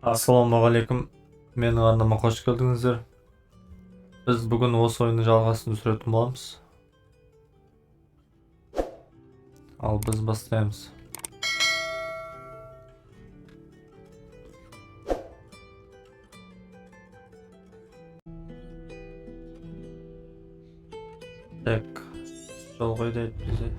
Ассалаумағалейкум, менің арнама қош келдіңіздер. Біз бүгін осы ойынның жалғасын түсіретін боламыз. Ал біз бастаймыз. Так, жол қайда еді бізде?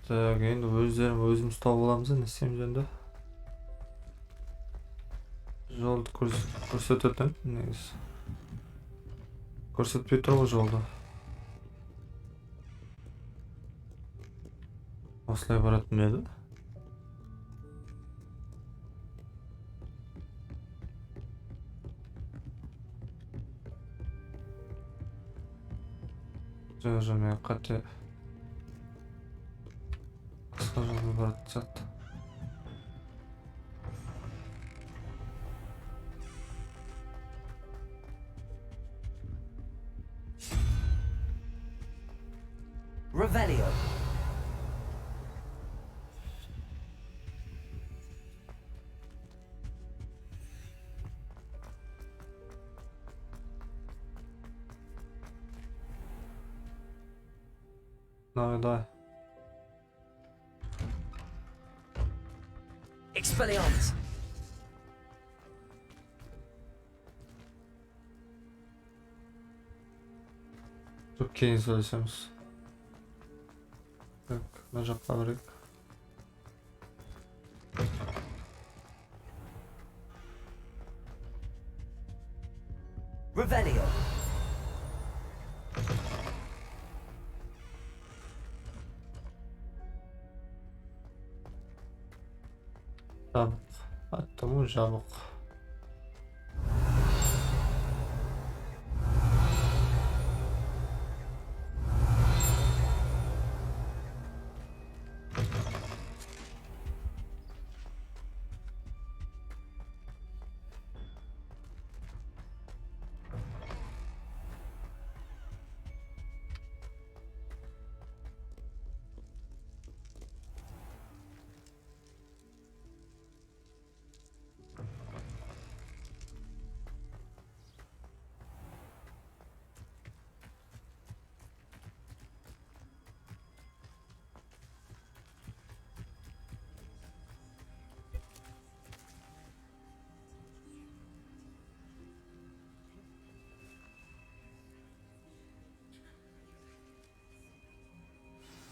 Так, енді өзіміз тауып аламыз, не істейміз енді? Жолды көрсететін, негізі. Көрсетпей тұр ғой жолды. Осылай баратын еді. Жоқ, мен қате қысқа жолды баратын сияқты. Revelio. Давай. Expelliarmus. Çok keyin söylesemiz. Так, на жаққа барайық. Revelio. Жабық. Аттымы жабық.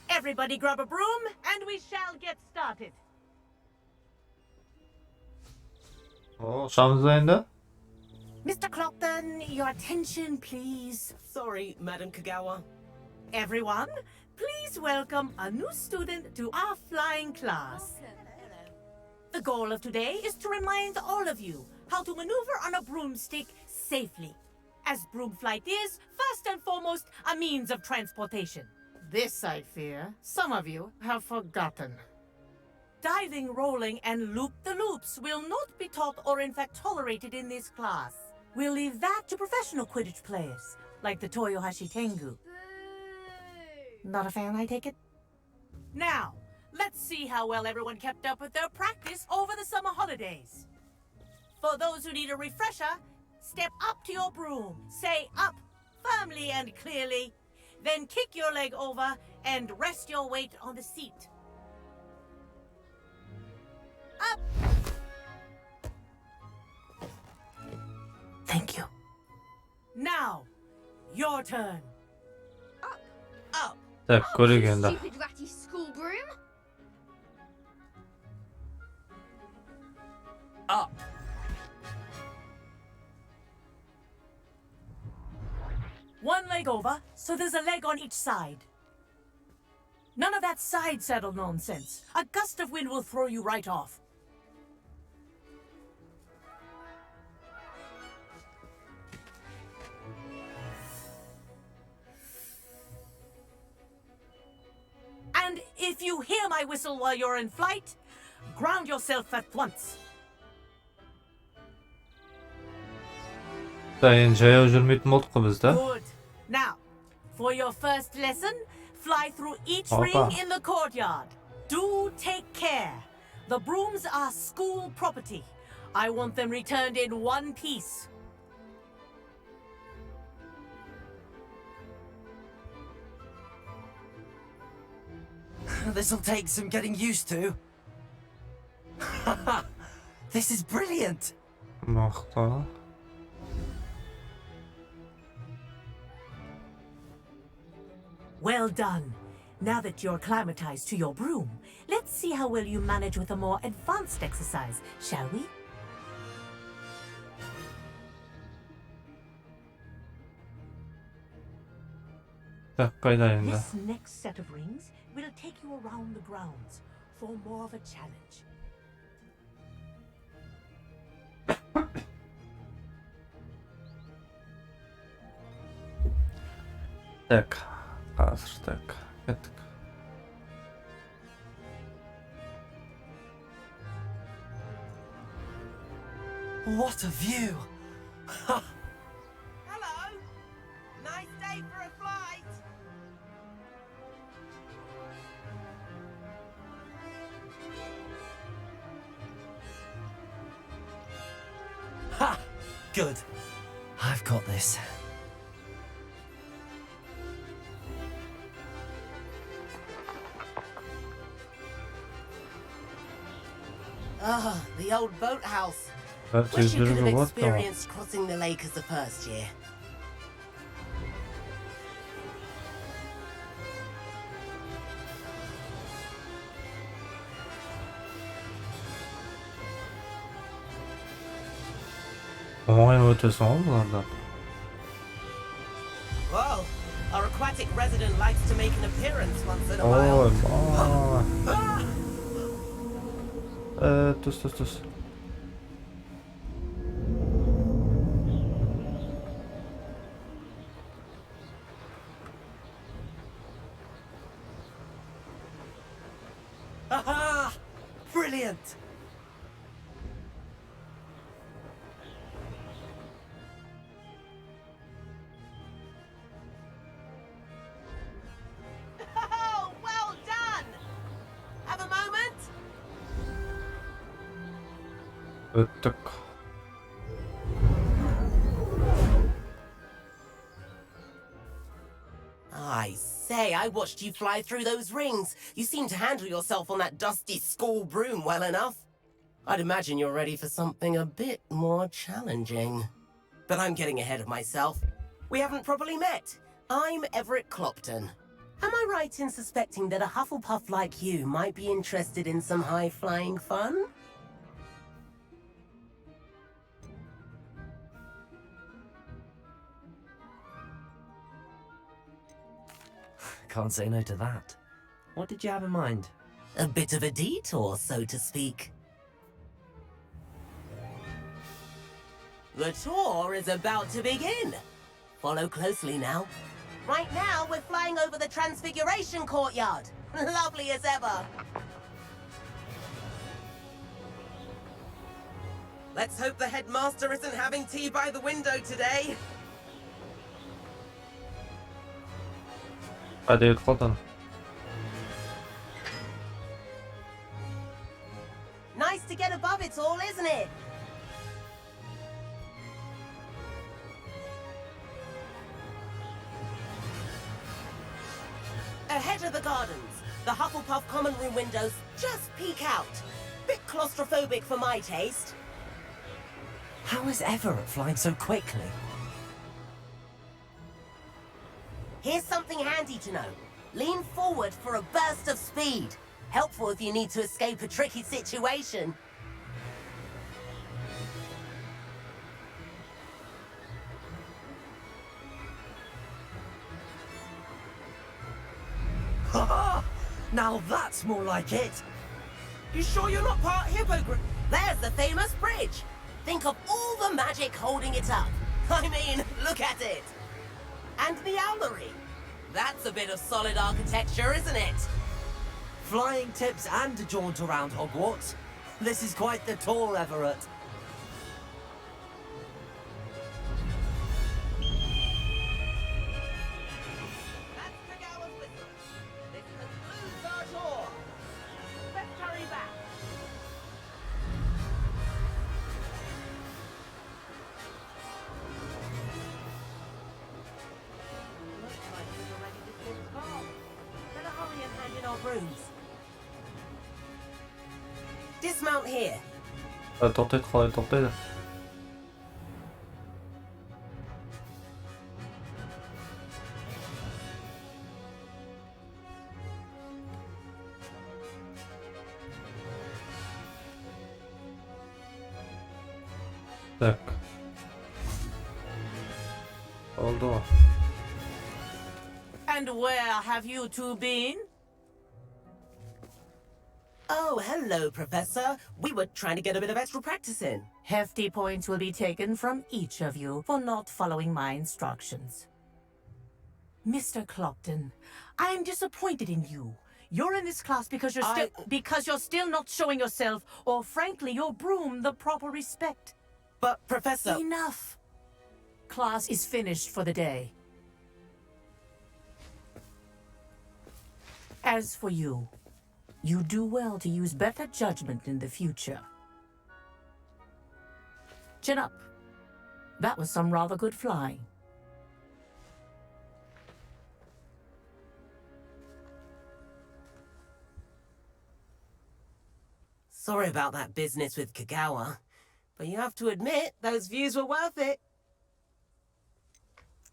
Everybody grab a broom, and we shall get started. Şamız ayında. Mr. Clockton, your attention, please. Sorry, Madam Kagawa. Everyone, please welcome a new student to our flying class. The goal of today is to remind all of you how to maneuver on a broomstick safely, as broom flight is, first and foremost, a means of transportation. This, I fear, some of you have forgotten. Diving, rolling, and loop-the-loops will not be taught or in fact tolerated in this class. We'll leave that to professional Quidditch players, like the Toyohashi Tengu. Not a fan, I take it? Now, let's see how well everyone kept up with their practice over the summer holidays. For those who need a refresher, step up to your broom, say up, firmly and clearly, then kick your leg over and rest your weight on the seat. Up! Thank you. Now, your turn. Up. Up. Так, көрегенді. Stupid ratty school broom. Up. One leg over, so there's a leg on each side. None of that side saddle nonsense. A gust of wind will throw you right off. And if you hear my whistle while you're in flight, ground yourself at once. Дайын жаяу жүрмейтін болдық қой біз, да? Good. Now, for your first lesson, fly through each Opa. ring in the courtyard. Do take care. The brooms are school property. I want them returned in one piece. This'll take some getting used to. This is brilliant. Мақта. Well done. Now that you're acclimatized to your broom, let's see how well you manage with a more advanced exercise, shall we? Так, қайда енді? This next set of rings will take you around the grounds for more of a challenge. Так, қазір так, кеттік. What a view. Hello. Nice day for a flight. Ha! Good. I've got this. Ah, the old boathouse. Бәрі Wish you could have жүргі болады, да. experienced crossing the lake as the first year. Оңай өтесің ғой бұлардан. Well, our aquatic resident likes to make an appearance once in a Ой, while. Түс. Aha! Brilliant. Oh, well done! Have a moment? Өттік. I say, I watched you fly through those rings. You seem to handle yourself on that dusty school broom well enough. I'd imagine you're ready for something a bit more challenging. But I'm getting ahead of myself. We haven't properly met. I'm Everett Clopton. Am I right in suspecting that a Hufflepuff like you might be interested in some high-flying fun? Can't say no to that. What did you have in mind? A bit of a detour, so to speak. The tour is about to begin. Follow closely now. Right now, we're flying over the Transfiguration Courtyard. Lovely as ever. Let's hope the headmaster isn't having tea by the window today. Hadi Qolton. Nice to get above it all, isn't it? Ahead of the gardens, the Hufflepuff common room windows just peek out. Bit claustrophobic for my taste. How is Everett flying so quickly? Here's something handy to know. Lean forward for a burst of speed. Helpful if you need to escape a tricky situation. Ha! Now that's more like it. You sure you're not part hippogriff? There's the famous bridge. Think of all the magic holding it up. I mean, look at it. And the owlery. That's a bit of solid architecture, isn't it? Flying tips and a jaunt around Hogwarts. This is quite the tour, Everett. brooms. Dismount here. Тоқтайды, қалай тоқтайды? Так. Oldu. And where have you two been? Oh, hello, Professor. We were trying to get a bit of extra practice in. Hefty points will be taken from each of you for not following my instructions. Mr. Clopton, I am disappointed in you. You're in this class because you're still not showing yourself, or frankly, your broom the proper respect. But, Professor... Enough. Class is finished for the day. As for you, you do well to use better judgment in the future. Chin up. That was some rather good flying. Sorry about that business with Kagawa, but you have to admit, those views were worth it.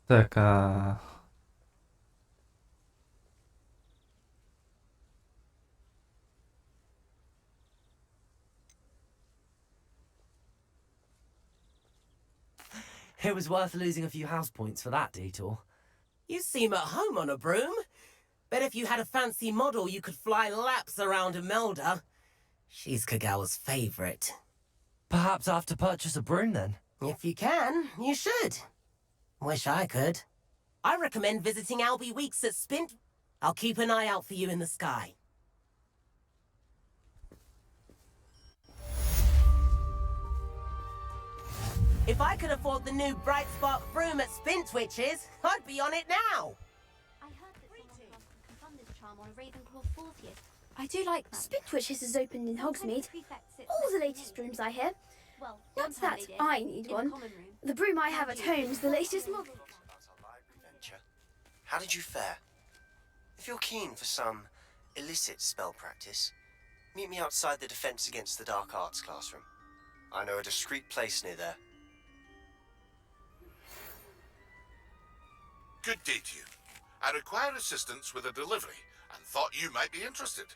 Так, It was worth losing a few house points for that detour. You seem at home on a broom. Bet if you had a fancy model, you could fly laps around Imelda. She's Kagawa's favorite. Perhaps I have to purchase a broom then? If you can, you should. Wish I could. I recommend visiting Albie Weeks at Spint. I'll keep an eye out for you in the sky. If I could afford the new Bright Spark broom at Spintwitches, I'd be on it now. I heard that someone cast a Confunders charm on a Ravenclaw 40th. I do like that. Spintwitches is opened in Hogsmeade. All the latest brooms, I hear. Well, Not that I need one. The broom I have at home is the latest model. About our library venture. How did you fare? If you're keen for some illicit spell practice, meet me outside the Defense Against the Dark Arts classroom. I know a discreet place near there. Good day to you. I require assistance with a delivery and thought you might be interested.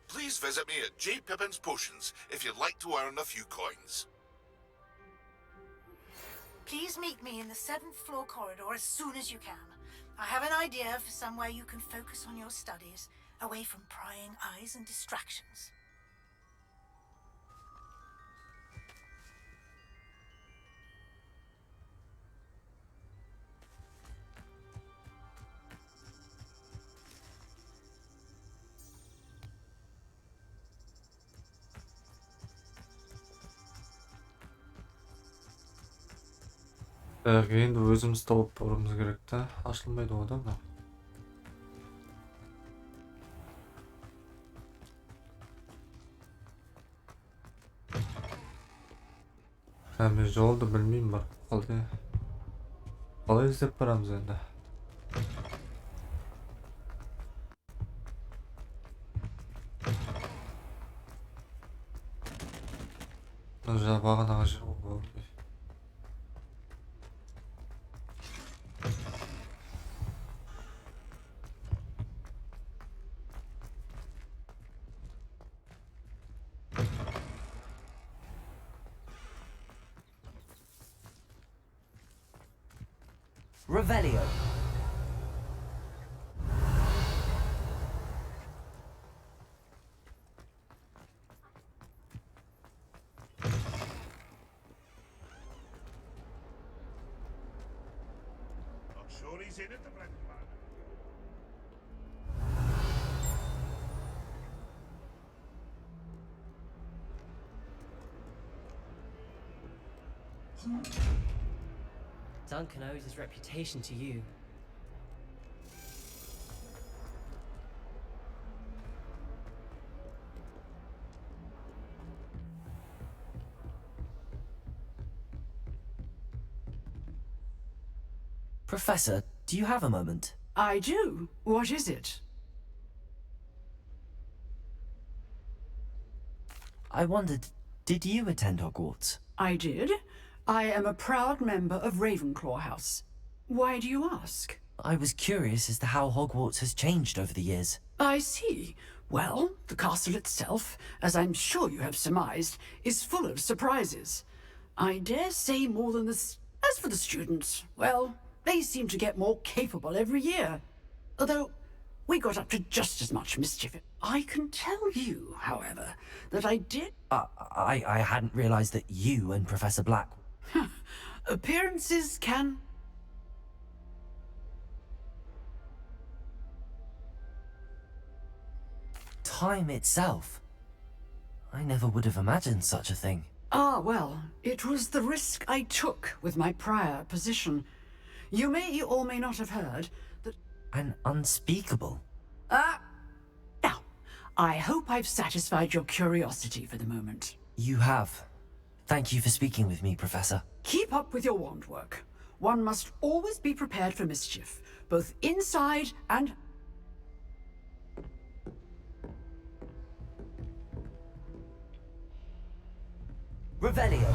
Please visit me at J. Pippin's Potions if you'd like to earn a few coins. Please meet me in the 7th floor corridor as soon as you can. I have an idea for somewhere you can focus on your studies, away from prying eyes and distractions. так, енді өзіміз тауып баруымыз керек та. Ашылмайды ғой да мына. Мен жолды білмеймін бар. Қалай іздеп барамыз енді? Жаңа бағанағы жер ғой. Revelio. I'm sure he's in at the bread man. Duncan owes his reputation to you. Professor, do you have a moment? I do. What is it? I wondered, did you attend Hogwarts? I did. I am a proud member of Ravenclaw House. Why do you ask? I was curious as to how Hogwarts has changed over the years. I see. Well, the castle itself, as I'm sure you have surmised, is full of surprises. I dare say more than this. As for the students, well, they seem to get more capable every year. Although, we got up to just as much mischief. I can tell you, however, that I did... I hadn't realized that you and Professor Black... Appearances can... Time itself. I never would have imagined such a thing. Ah, well, it was the risk I took with my prior position. You may or may not have heard that... An unspeakable. Now, I hope I've satisfied your curiosity for the moment. You have. Thank you for speaking with me, Professor. Keep up with your wand work. One must always be prepared for mischief, both inside and... Revelio.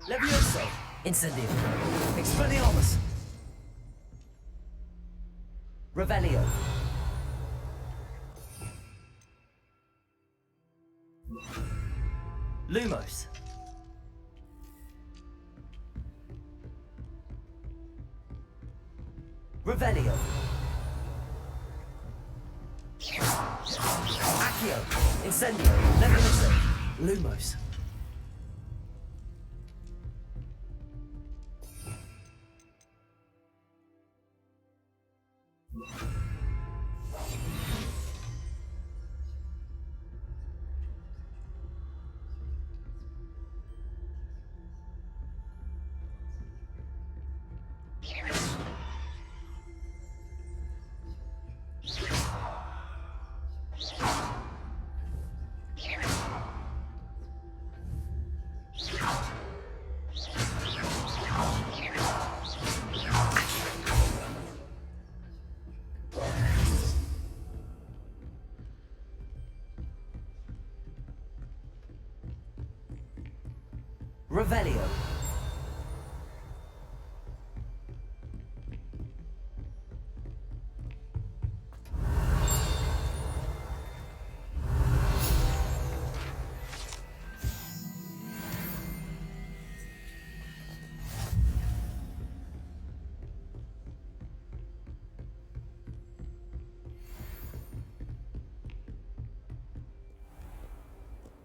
Levioso. Incendio. Expelliarmus. Revelio. Lumos. Revelio. Accio. Incendio. Levioso. Lumos. Revelio.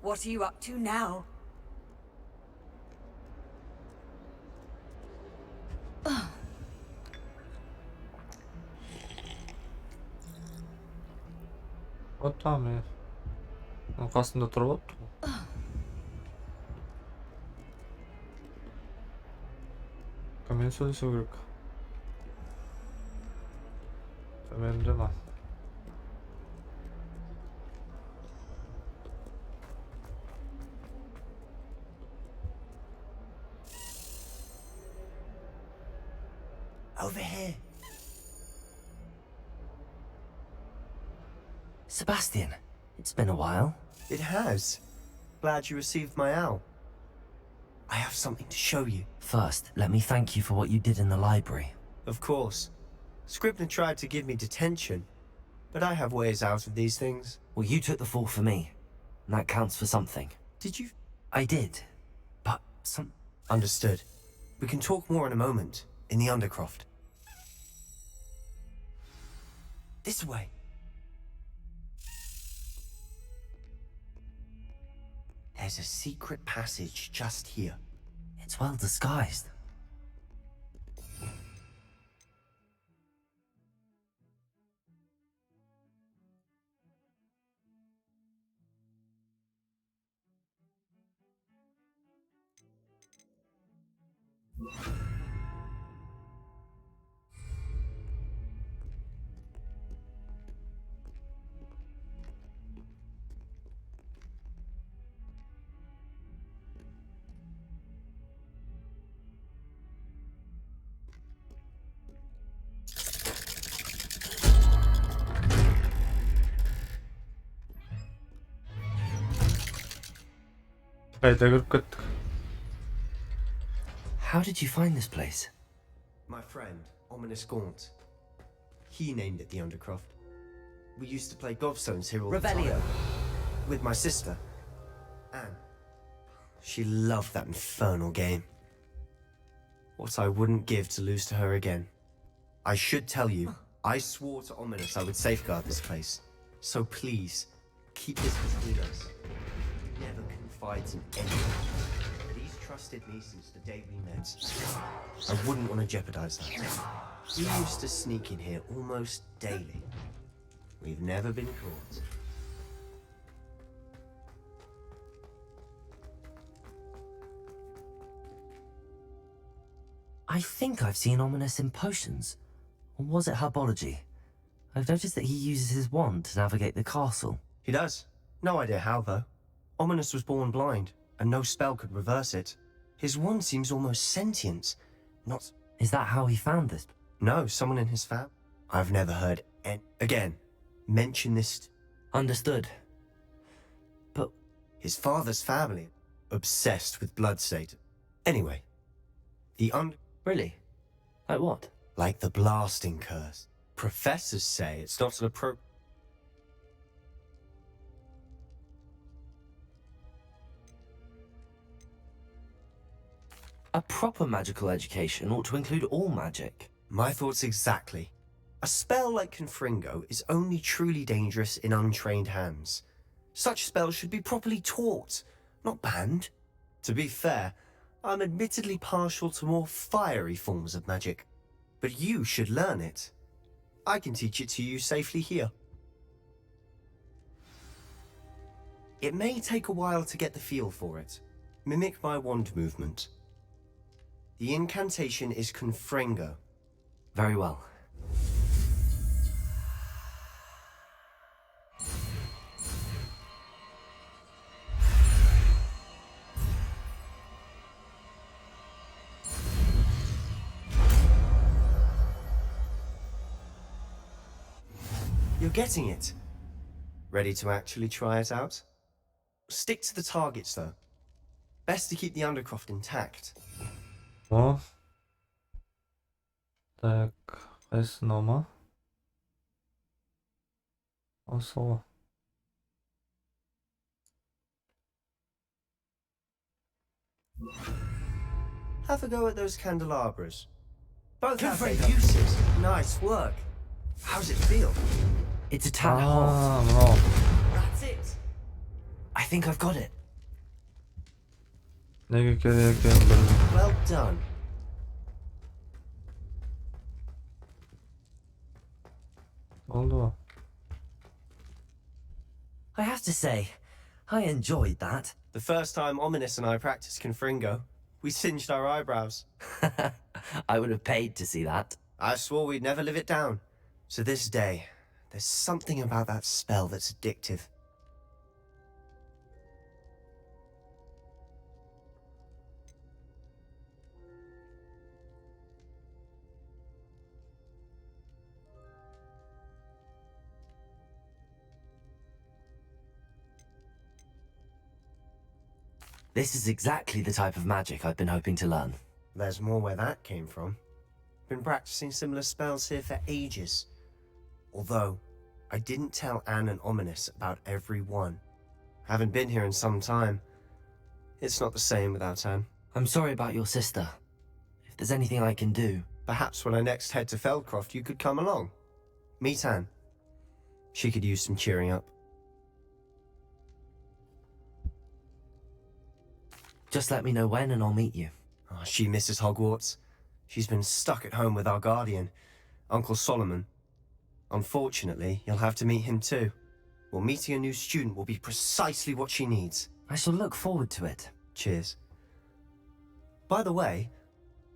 What are you up to now? Отам қасында тұрып алыпты ғой. Кіммен сөйлесу керек? Төменде ма? Over here. Sebastian, it's been a while. It has. Glad you received my owl. I have something to show you. First, let me thank you for what you did in the library. Of course. Scribner tried to give me detention, but I have ways out of these things. Well, you took the fall for me, and that counts for something. Did you? I did, but Understood. We can talk more in a moment, in the Undercroft. This way. There's a secret passage just here. It's well disguised. Қайта кіріп кеттік. How did you find this place? My friend, Ominous Gaunt. He named it the Undercroft. We used to play gobstones here all the Revelio. time. With my sister, Anne. She loved that infernal game. What I wouldn't give to lose to her again. I should tell you, I swore to Ominous I would safeguard this place. So please, keep this between us. He never confides in anyone. But he's trusted me since the day we met. I wouldn't want to jeopardize that. He used to sneak in here almost daily. We've never been caught. I think I've seen Ominous in potions. Or was it herbology? I've noticed that he uses his wand to navigate the castle. He does. No idea how, though. Ominous was born blind, and no spell could reverse it. His wand seems almost sentient. Not... Is that how he found this? No, someone in his fam. I've never heard again, mention this... Understood. But... His father's family, obsessed with blood state. Anyway, the Really? Like what? Like the blasting curse. Professors say it's not an appropriate... A proper magical education ought to include all magic. My thoughts exactly. A spell like Confringo is only truly dangerous in untrained hands. Such spells should be properly taught, not banned. To be fair, I'm admittedly partial to more fiery forms of magic. But you should learn it. I can teach it to you safely here. It may take a while to get the feel for it. Mimic my wand movement. The incantation is Confringo. Very well. You're getting it. Ready to actually try it out? Stick to the targets, though. Best to keep the Undercroft intact. О. Так, қайсы нома? Осы ғой. Have a go at those candelabras. Both have their uses. Nice work. How's it feel? It's a tad hot. That's it. I think I've got it. Неге керек екенін Well done. Oldu mu? I have to say, I enjoyed that. The first time Ominous and I practiced Confringo, we singed our eyebrows. I would have paid to see that. I swore we'd never live it down. To this day, there's something about that spell that's addictive. This is exactly the type of magic I've been hoping to learn. There's more where that came from. Been practicing similar spells here for ages. Although, I didn't tell Anne and Ominous about every one. Haven't been here in some time. It's not the same without Anne. I'm sorry about your sister. If there's anything I can do... Perhaps when I next head to Feldcroft, you could come along. Meet Anne. She could use some cheering up. Just let me know when and I'll meet you. Oh, she misses Hogwarts. She's been stuck at home with our guardian, Uncle Solomon. Unfortunately, you'll have to meet him too. Well, meeting a new student will be precisely what she needs. I shall look forward to it. Cheers. By the way,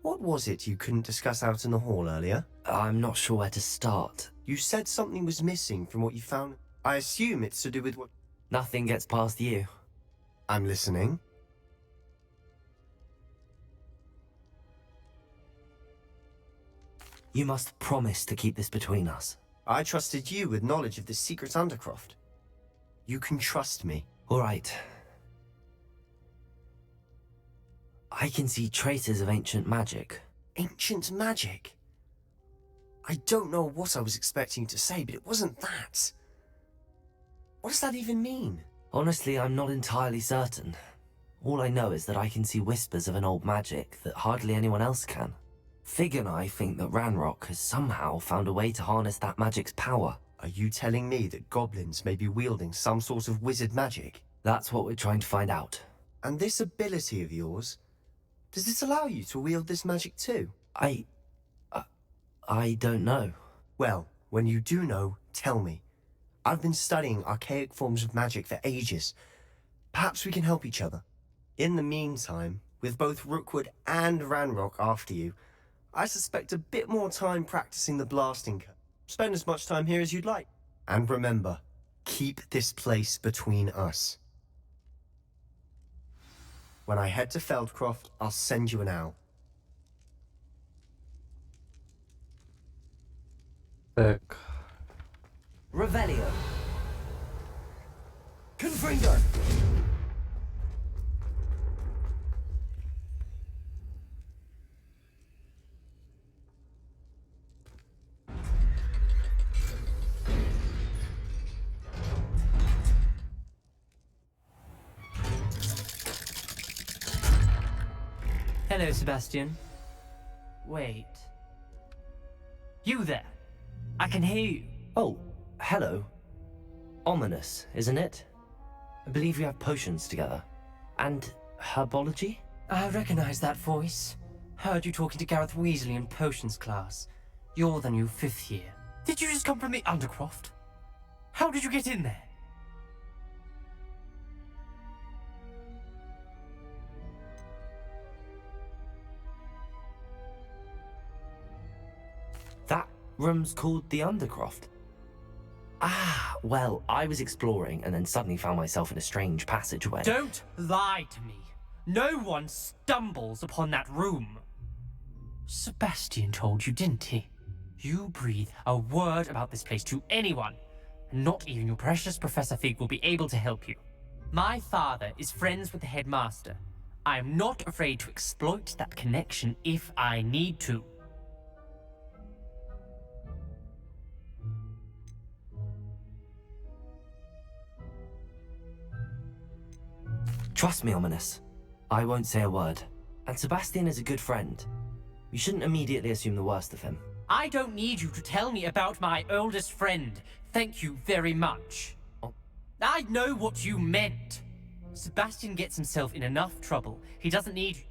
what was it you couldn't discuss out in the hall earlier? I'm not sure where to start. You said something was missing from what you found. I assume it's to do with what... Nothing gets past you. I'm listening. You must promise to keep this between us. I trusted you with knowledge of the secret Undercroft. You can trust me. All right. I can see traces of ancient magic. Ancient magic? I don't know what I was expecting you to say, but it wasn't that. What does that even mean? Honestly, I'm not entirely certain. All I know is that I can see whispers of an old magic that hardly anyone else can. Fig and I think that Ranrock has somehow found a way to harness that magic's power. Are you telling me that goblins may be wielding some sort of wizard magic? That's what we're trying to find out. And this ability of yours, does it allow you to wield this magic too? I don't know. Well, when you do know, tell me. I've been studying archaic forms of magic for ages. Perhaps we can help each other. In the meantime, with both Rookwood and Ranrock after you, I suspect a bit more time practicing the blasting curve. Spend as much time here as you'd like. And remember, keep this place between us. When I head to Feldcroft, I'll send you an owl. Так. Revelio. Confringo. Hello, Sebastian. Wait. You there? I can hear you. Oh, hello. Ominous, isn't it? I believe we have potions together. And herbology? I recognize that voice. Heard you talking to Gareth Weasley in potions class. You're the new 5th year. Did you just come from the Undercroft? How did you get in there? That room's called the Undercroft. Ah, well, I was exploring and then suddenly found myself in a strange passageway. Don't lie to me. No one stumbles upon that room. Sebastian told you, didn't he? You breathe a word about this place to anyone, and not even your precious Professor Fig will be able to help you. My father is friends with the headmaster. I am not afraid to exploit that connection if I need to. Trust me, Ominous. I won't say a word. And Sebastian is a good friend. You shouldn't immediately assume the worst of him. I don't need you to tell me about my oldest friend. Thank you very much. I know what you meant. Sebastian gets himself in enough trouble. He doesn't need you.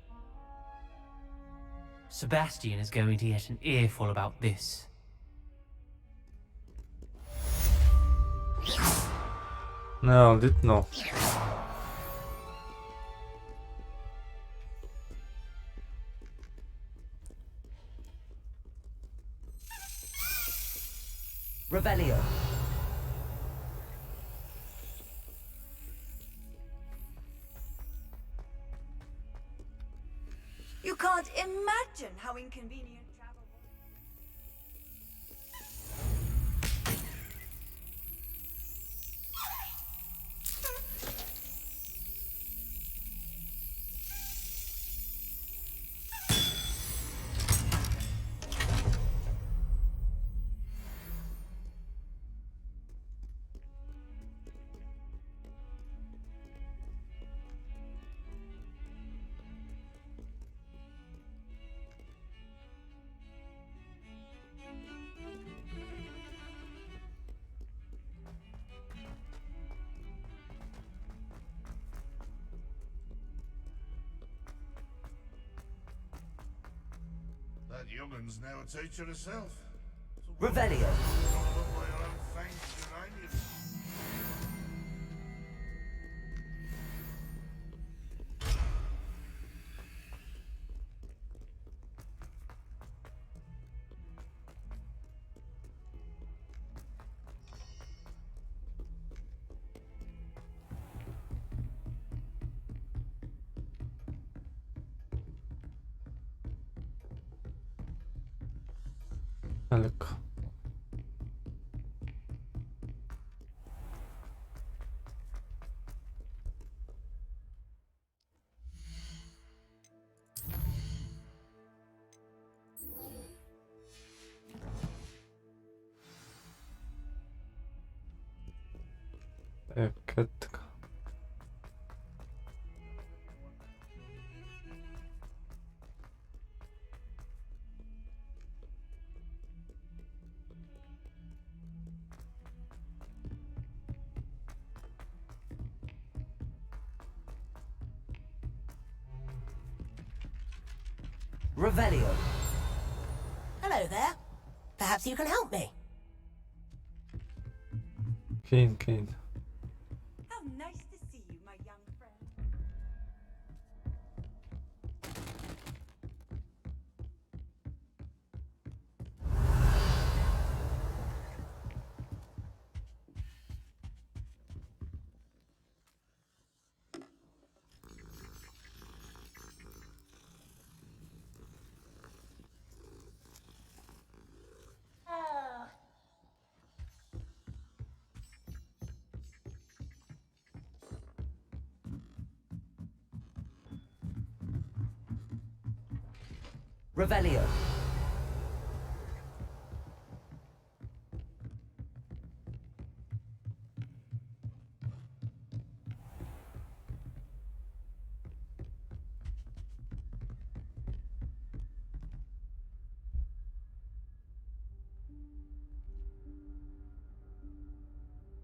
Sebastian is going to get an earful about this. No, did no. Revelio. You can't imagine how inconvenient travel was. That youngun's now a teacher herself. Revelio. Look by her own fangs behind you. Look. Кеттік. Revelio. Hello there. Perhaps you can help me. Кейін. How nice to see you, my young friend. Revelio.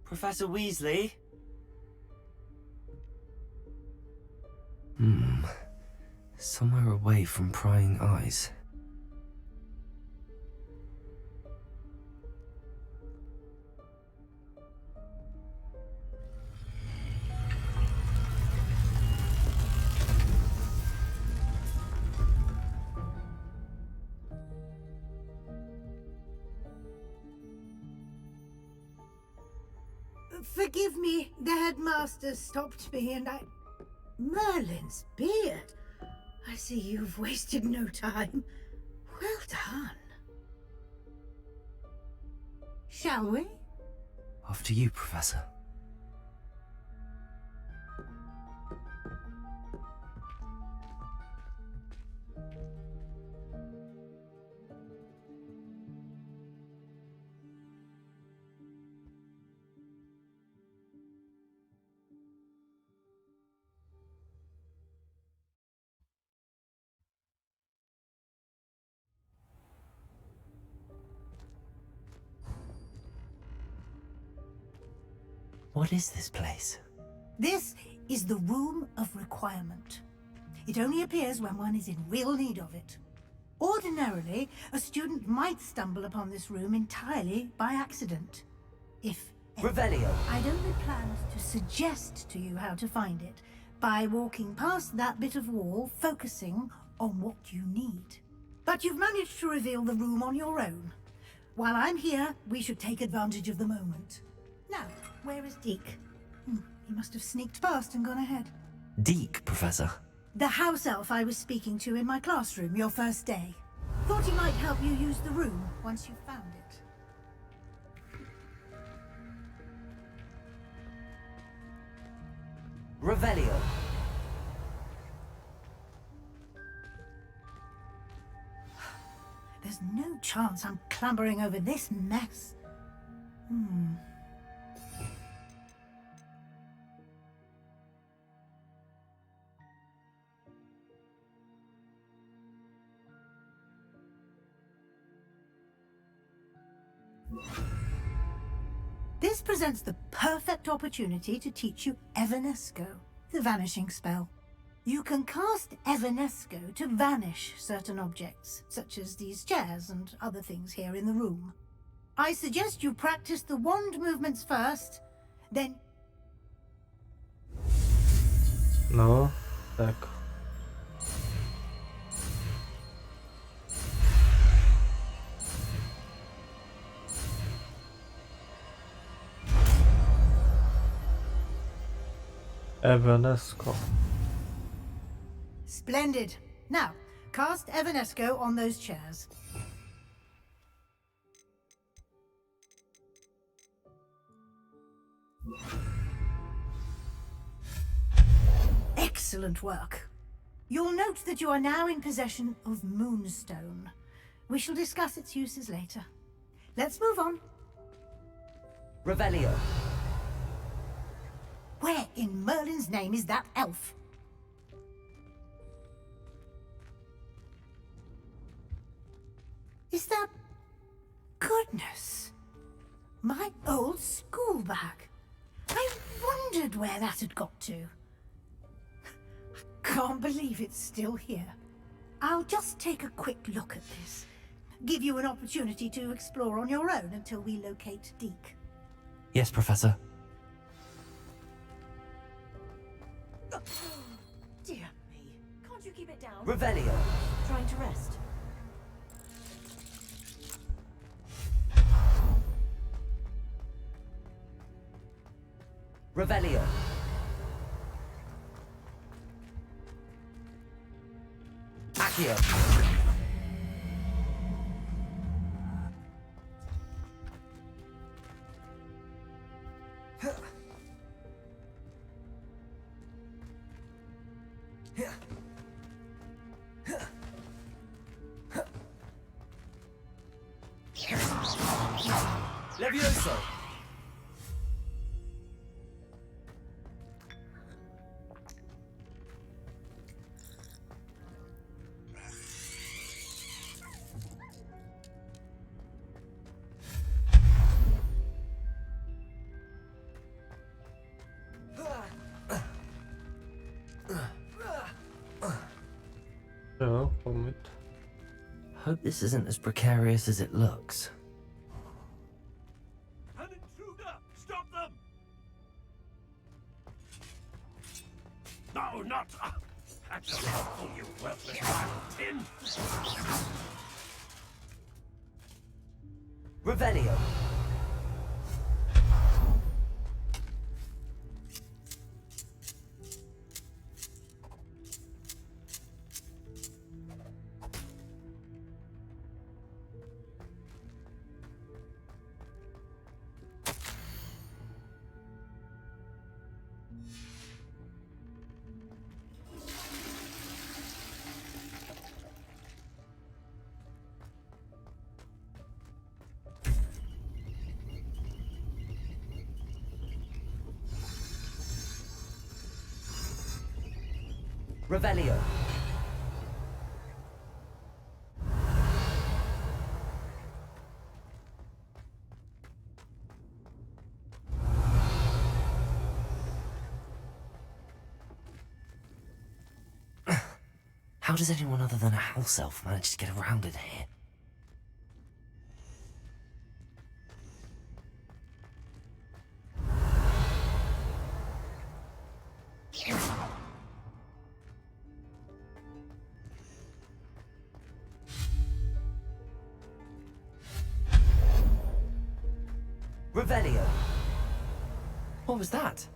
Professor Weasley? Somewhere away from prying eyes. Forgive me, the headmaster stopped me and I... Merlin's beard! I see you've wasted no time. Well done. Shall we? After you, Professor. What is this place? This is the Room of Requirement. It only appears when one is in real need of it. Ordinarily, a student might stumble upon this room entirely by accident. If Revelio. I'd only planned to suggest to you how to find it by walking past that bit of wall, focusing on what you need. But you've managed to reveal the room on your own. While I'm here, we should take advantage of the moment. Now, where is Deke? He must have sneaked past and gone ahead. Deke, Professor. The house elf I was speaking to in my classroom your first day. Thought he might help you use the room once you found it. Revelio. There's no chance I'm clambering over this mess. This presents the perfect opportunity to teach you Evanesco, the vanishing spell. You can cast Evanesco to vanish certain objects, such as these chairs and other things here in the room. I suggest you practice the wand movements first, then... No, tak. Evanesco. Splendid. Now, cast Evanesco on those chairs. Excellent work. You'll note that you are now in possession of Moonstone. We shall discuss its uses later. Let's move on. Revelio. Where in Merlin's name is that elf? Is that... Goodness! My old school bag. I wondered where that had got to. Can't believe it's still here. I'll just take a quick look at this. Give you an opportunity to explore on your own until we locate Deke. Yes, Professor. Dear me. Can't you keep it down? Revelio. Trying to rest. Revelio. Accio. Levioso. Ja, komm mit. Hope this isn't as precarious as it looks. An intruder! Stop them! No, not... That's a mouthful, you worthless pile of tin! Revelio. Revelio. How does anyone other than a house elf manage to get around in here? Revelio. What was that?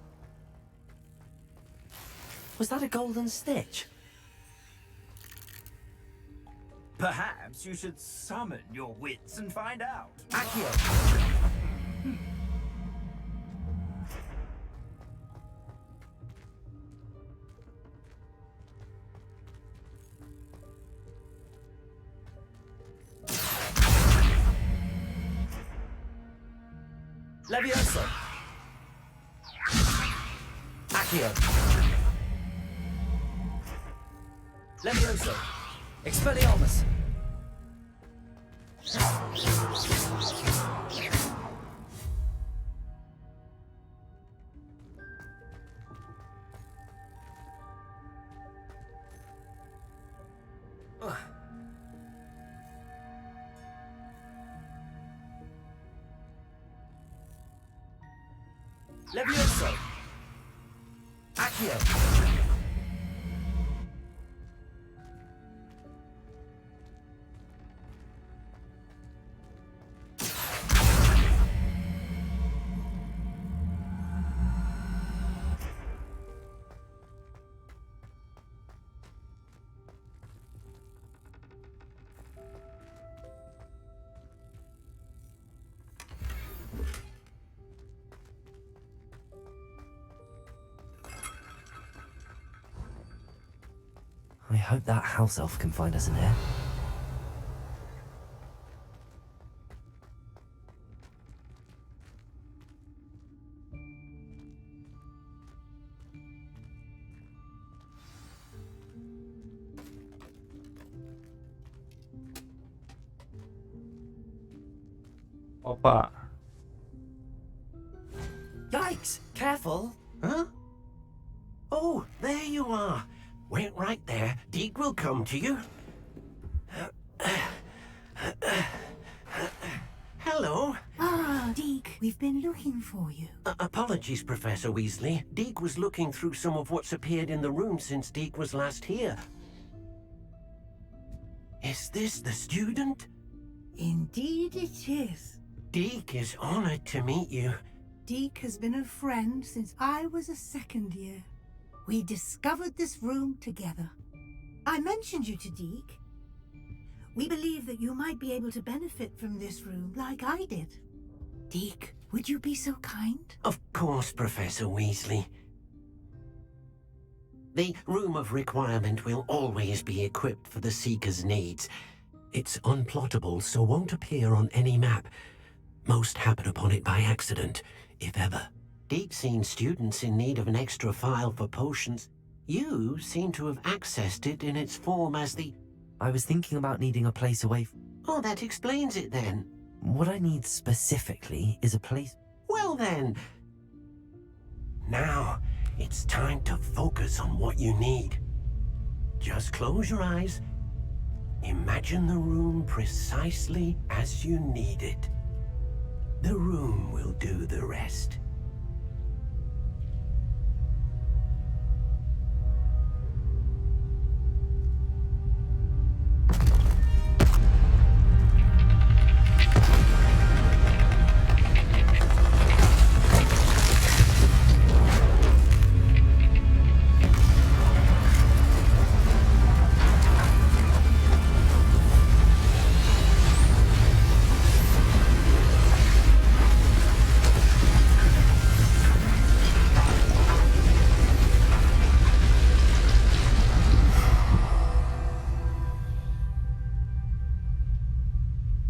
Was that a golden stitch? Perhaps you should summon your wits and find out. Accio. Levioso. Accio. Levioso. Expelliarmus. Levioso. Accio. I hope that house elf can find us in here. Опа. Yikes! Careful! Huh? Oh, there you are. Wait right there. Deke will come to you. Hello. Ah, Deke, we've been looking for you. Apologies, Professor Weasley. Deke was looking through some of what's appeared in the room since Deke was last here. Is this the student? Indeed it is. Deke is honored to meet you. Deke has been a friend since I was a second year. We discovered this room together. I mentioned you to Deke. We believe that you might be able to benefit from this room like I did. Deke, would you be so kind? Of course, Professor Weasley. The Room of Requirement will always be equipped for the Seeker's needs. It's unplottable, so won't appear on any map. Most happen upon it by accident, if ever. Deke's seen students in need of an extra file for potions. You seem to have accessed it in its form as the... I was thinking about needing a place away. Oh, that explains it then. What I need specifically is a place... Well then... Now, it's time to focus on what you need. Just close your eyes. Imagine the room precisely as you need it. The room will do the rest.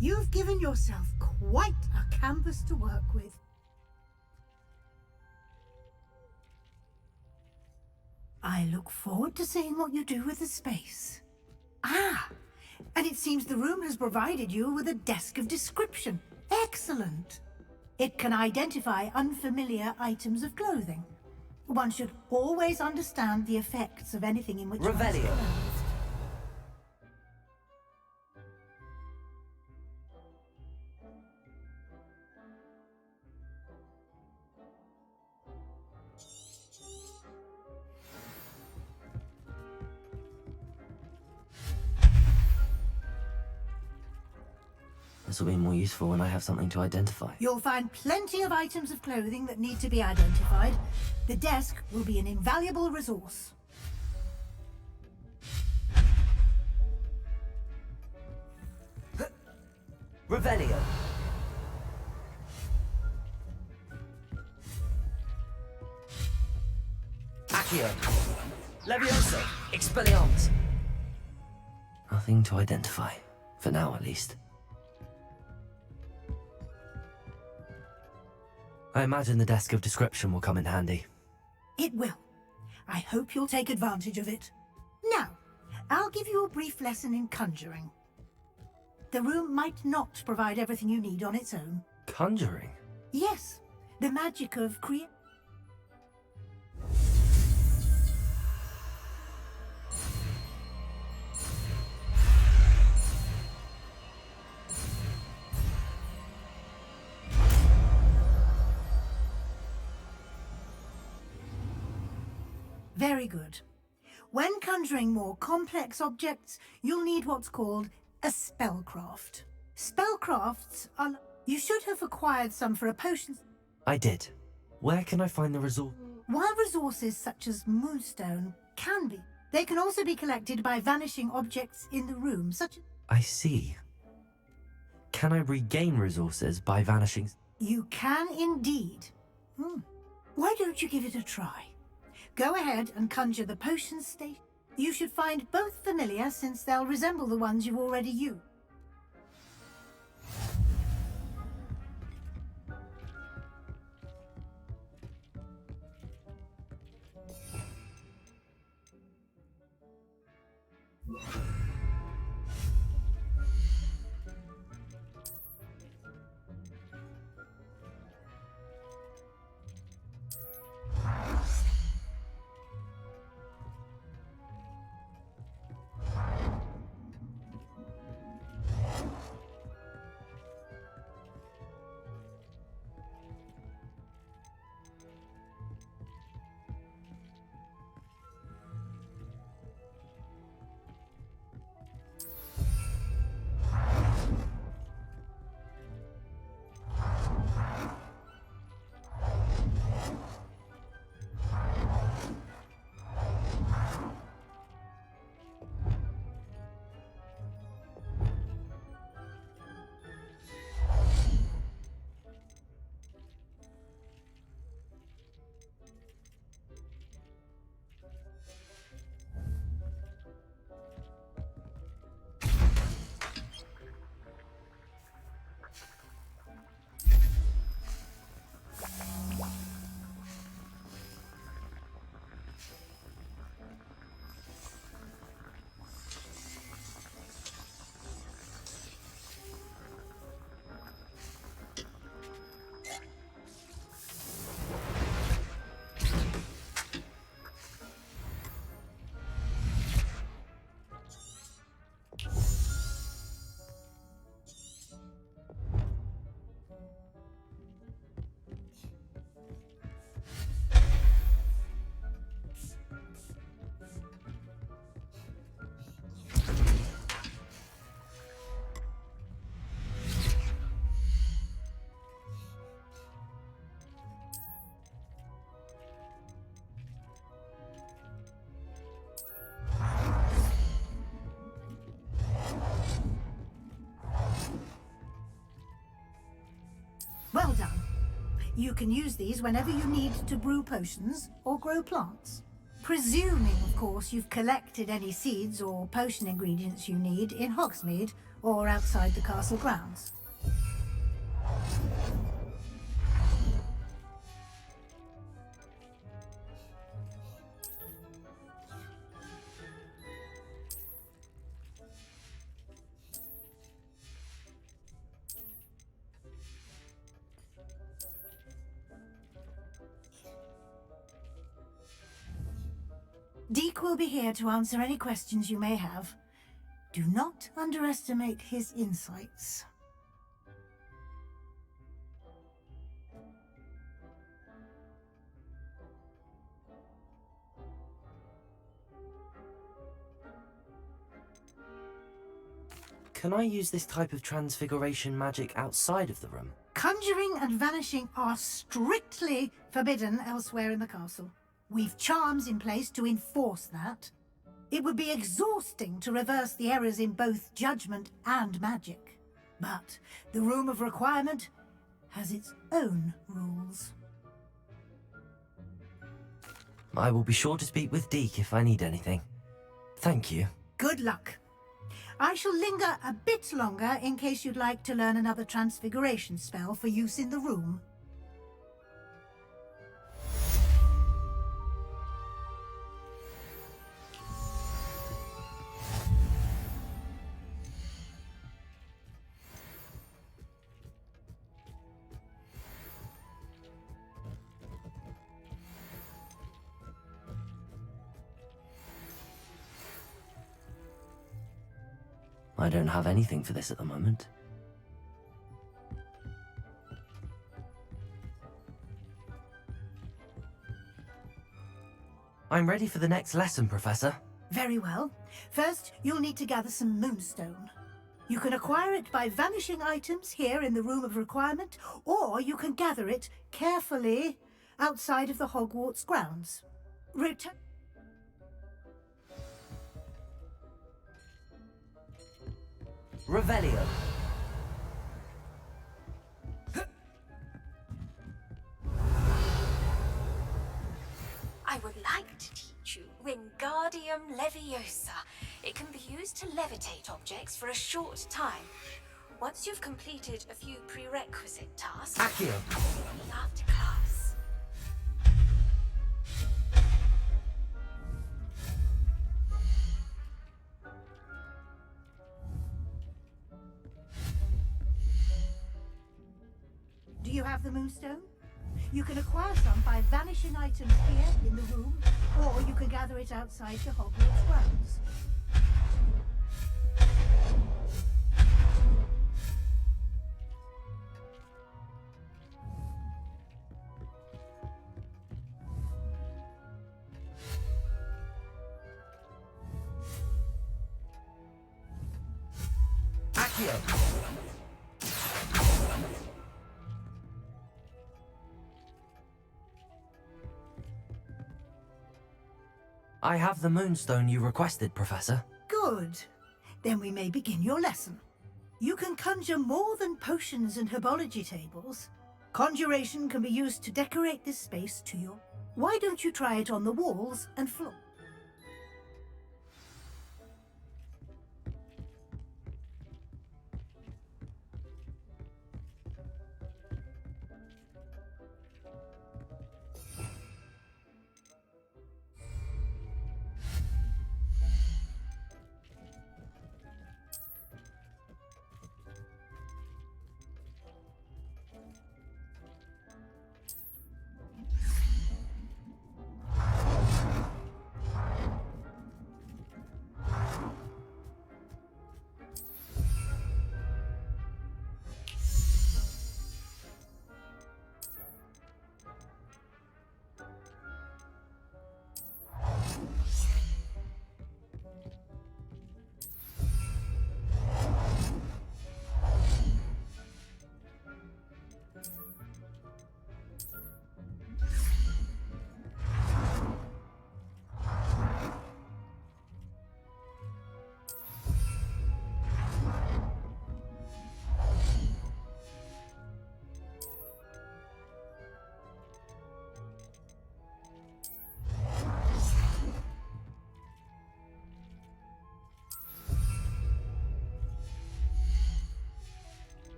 You've given yourself quite a canvas to work with. I look forward to seeing what you do with the space. Ah, and it seems the room has provided you with a desk of description. Excellent. It can identify unfamiliar items of clothing. One should always understand the effects of anything in which... Revelio. This will be more useful when I have something to identify. You'll find plenty of items of clothing that need to be identified. The desk will be an invaluable resource. Revelio. Accio. Levioso. Expelliarmus. Nothing to identify. For now, at least. I imagine the desk of description will come in handy. It will. I hope you'll take advantage of it. Now, I'll give you a brief lesson in conjuring. The room might not provide everything you need on its own. Conjuring? Yes, the magic of Very good. When conjuring more complex objects, you'll need what's called a spellcraft. Spellcrafts are... You should have acquired some for a potion... I did. Where can I find the resource? While resources such as moonstone can be, they can also be collected by vanishing objects in the room, such as... I see. Can I regain resources by vanishing? You can indeed. Why don't you give it a try? Go ahead and conjure the potion state. You should find both familiar since they'll resemble the ones you've already used. Well done. You can use these whenever you need to brew potions or grow plants. Presuming, of course, you've collected any seeds or potion ingredients you need in Hogsmeade or outside the castle grounds. Deke will be here to answer any questions you may have. Do not underestimate his insights. Can I use this type of transfiguration magic outside of the room? Conjuring and vanishing are strictly forbidden elsewhere in the castle. We've charms in place to enforce that. It would be exhausting to reverse the errors in both judgment and magic. But the Room of Requirement has its own rules. I will be sure to speak with Deke if I need anything. Thank you. Good luck. I shall linger a bit longer in case you'd like to learn another transfiguration spell for use in the room. I don't have anything for this at the moment. I'm ready for the next lesson, Professor. Very well. First, you'll need to gather some moonstone. You can acquire it by vanishing items here in the Room of Requirement, or you can gather it carefully outside of the Hogwarts grounds. Revelio. I would like to teach you Wingardium Leviosa. It can be used to levitate objects for a short time. Once you've completed a few prerequisite tasks, Accio. After class. Do you have the moonstone? You can acquire some by vanishing items here in the room, or you can gather it outside the Hogwarts grounds. Accio. I have the moonstone you requested, Professor. Good. Then we may begin your lesson. You can conjure more than potions and herbology tables. Conjuration can be used to decorate this space to your... Why don't you try it on the walls and floor?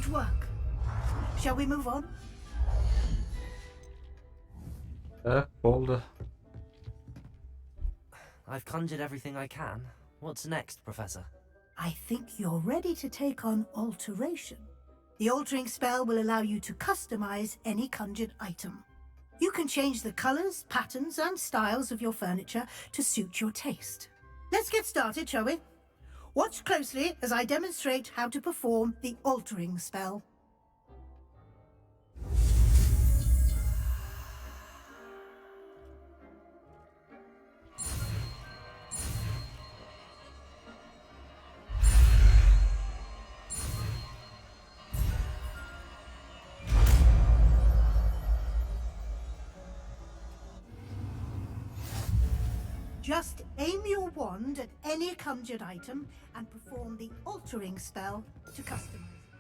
Good work. Shall we move on? Oldu. I've conjured everything I can. What's next, Professor? I think you're ready to take on alteration. The altering spell will allow you to customize any conjured item. You can change the colors, patterns, and styles of your furniture to suit your taste. Let's get started, shall we? Watch closely as I demonstrate how to perform the altering spell. Just aim your wand at any conjured item and perform the altering spell to customize it.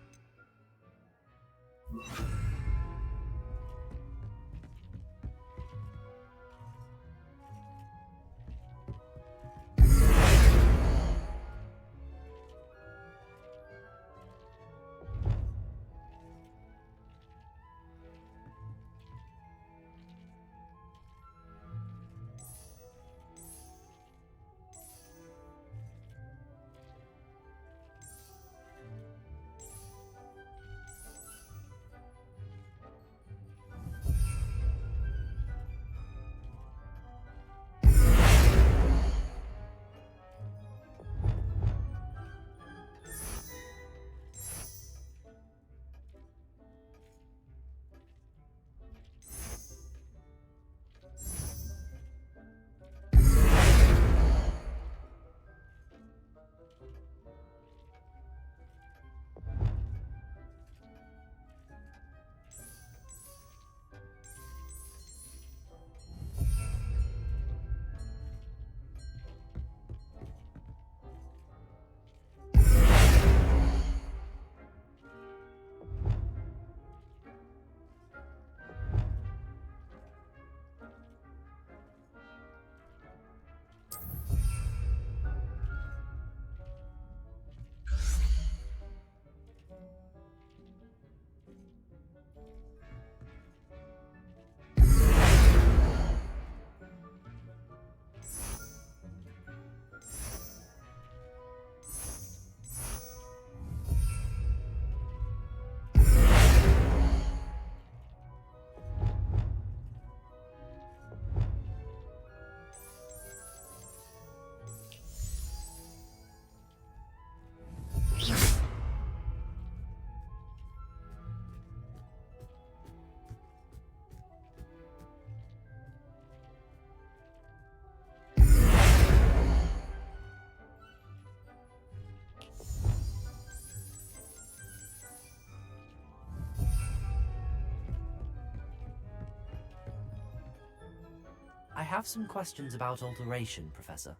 I have some questions about alteration, Professor.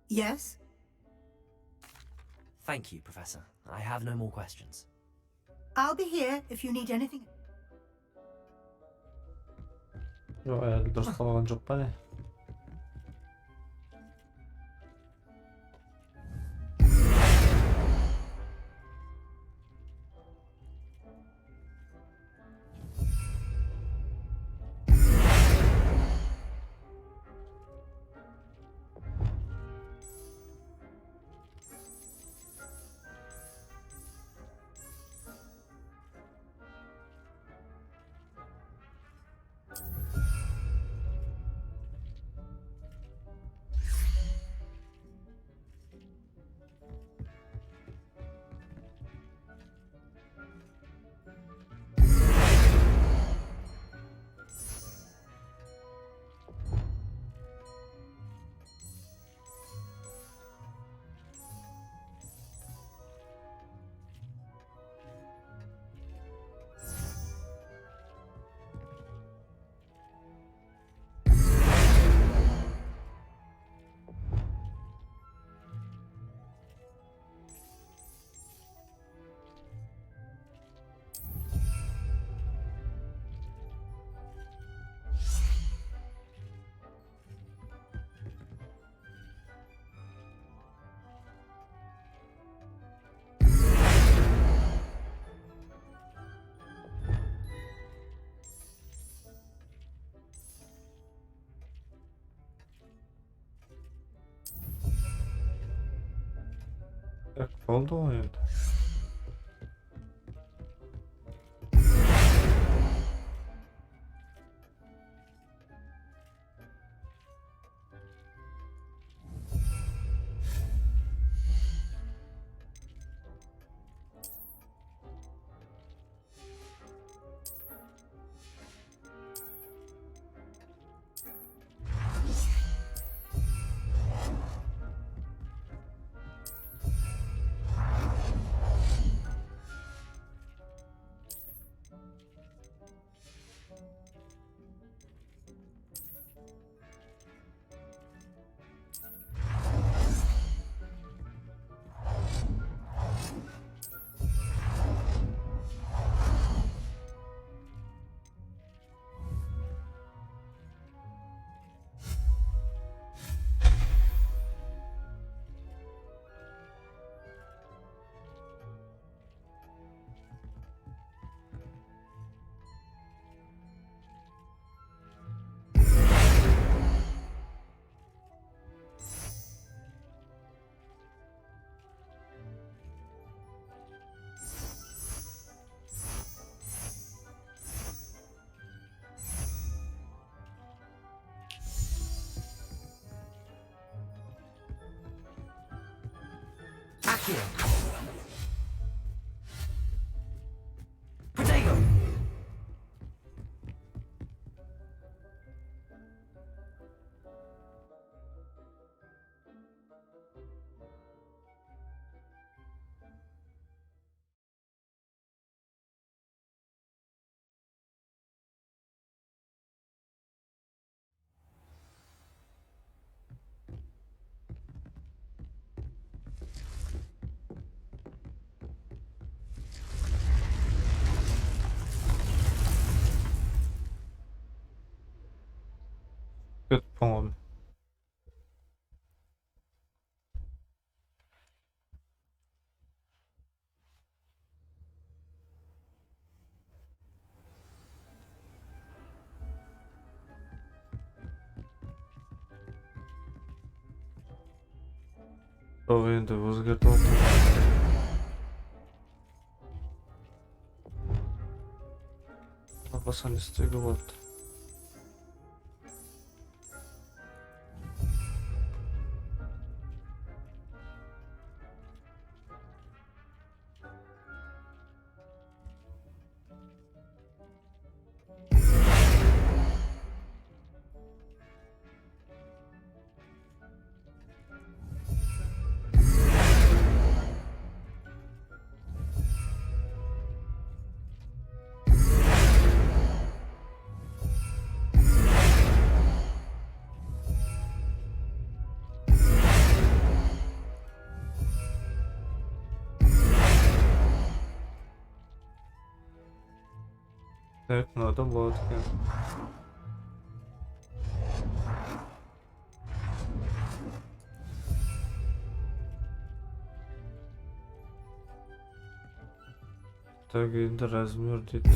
Yes? Thank you, Professor. I have no more questions. I'll be here if you need anything. Yok, ders қалған жоқ па не? Oldu mu енді? Accio. Protego. Good poem. Çok енді өзгертіп отыр. Басқа не істеуге болады? Evet, nerede bulamadık yani. Тәуелді размер дейді.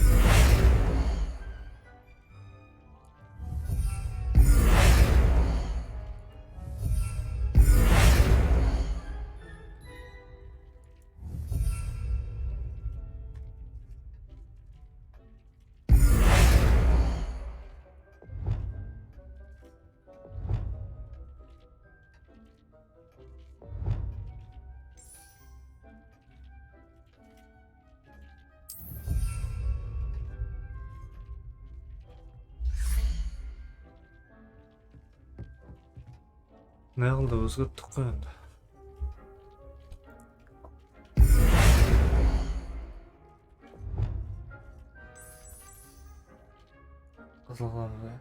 Ne oldu? Өзгерттік қой енді. Қызылғанға.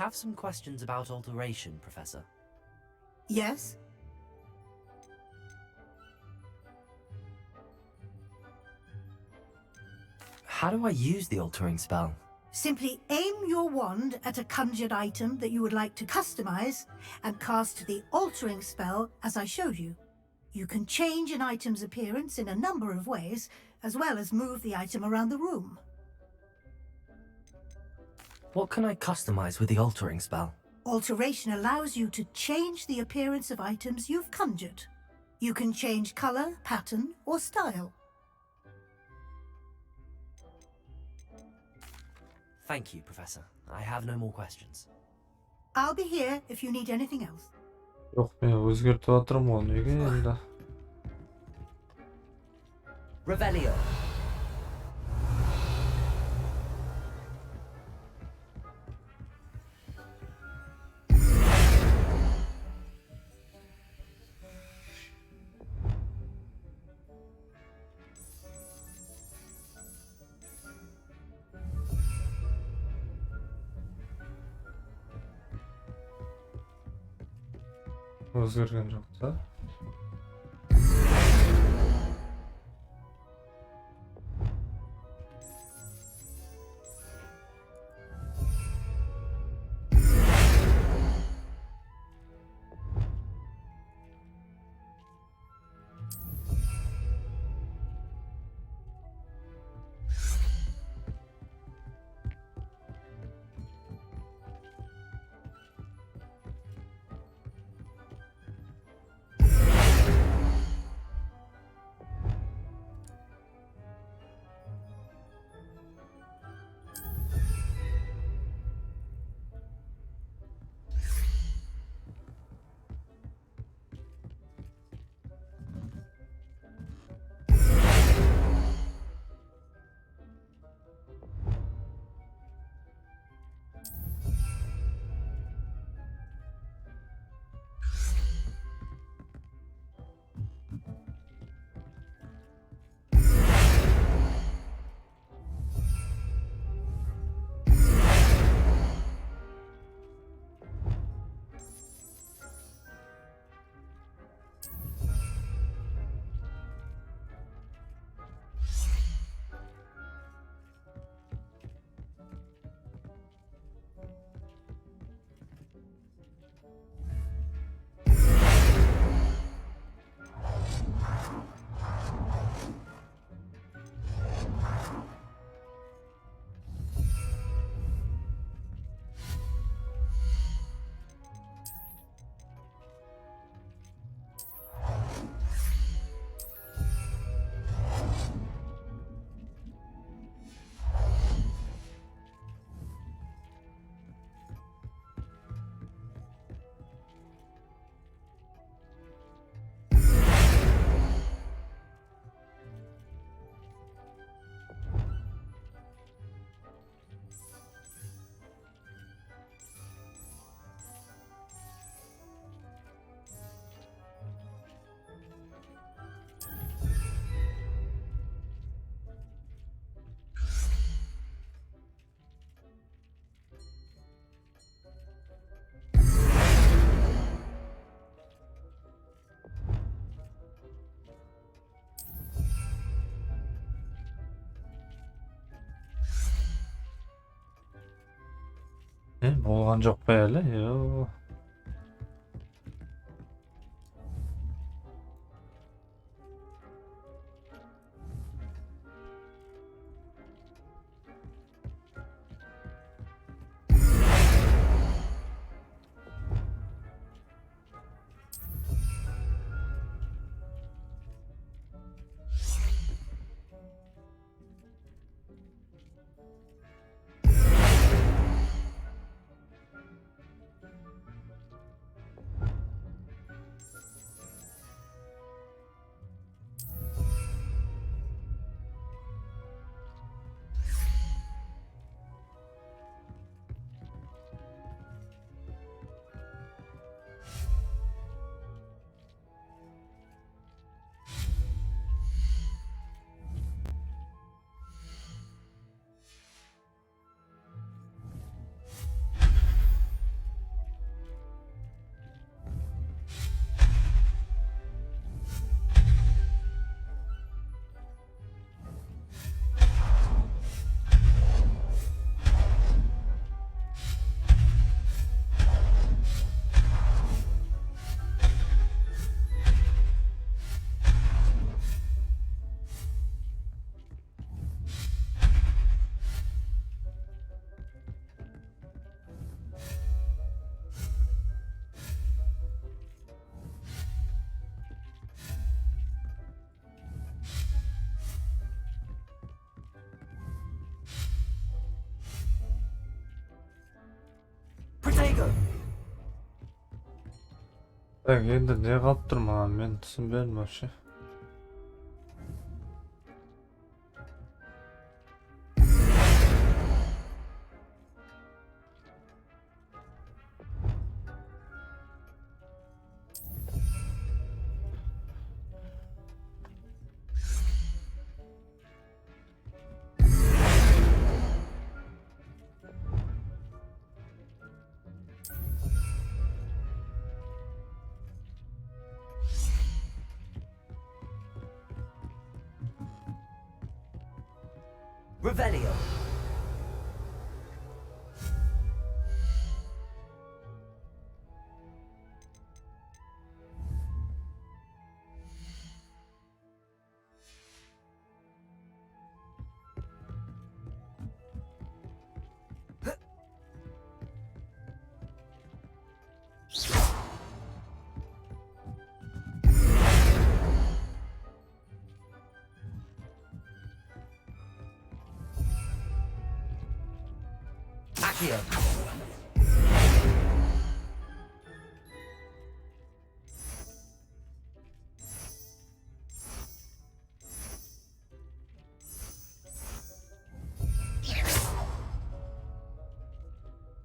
have some questions about alteration, Professor. Yes? How do I use the altering spell? Simply aim your wand at a conjured item that you would like to customize and cast the altering spell as I showed you. You can change an item's appearance in a number of ways, as well as move the item around the room. What can I customize with the altering spell? Alteration allows you to change the appearance of items you've conjured. You can change color, pattern, or style. Thank you, Professor. I have no more questions. I'll be here if you need anything else. Yok, ben özgürtüp atırım onu енді. Revelio. Özgürgen жоқ та. Болған жоқ па әлі? Йоо. Так, енді не қалып тұр маған, мен түсінбедім вообще. Revelio. Accio.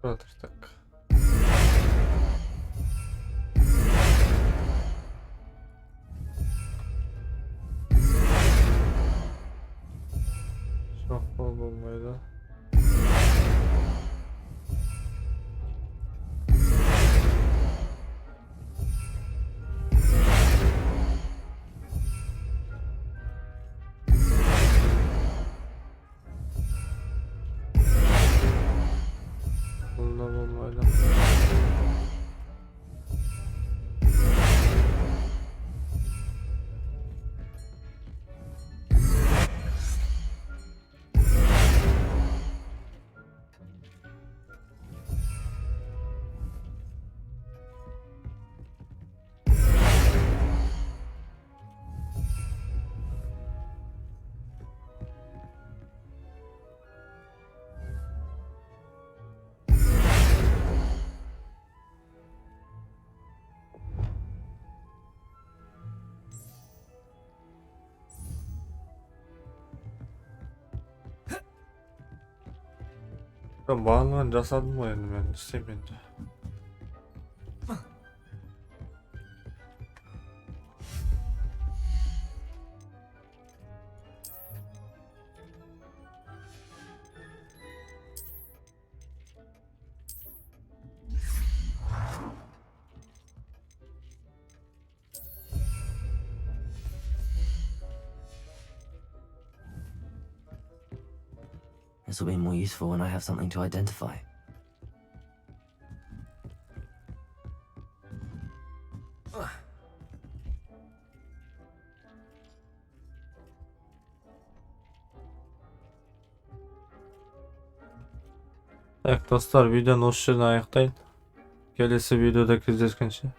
Протестак. Çok bol olmaydı. Bağlanan casadım var yani ben istemiyorum. This will be more useful when I have something to identify. Так, dostlar videonu осы жерден аяқтайын. Келесі видеода кездескенше.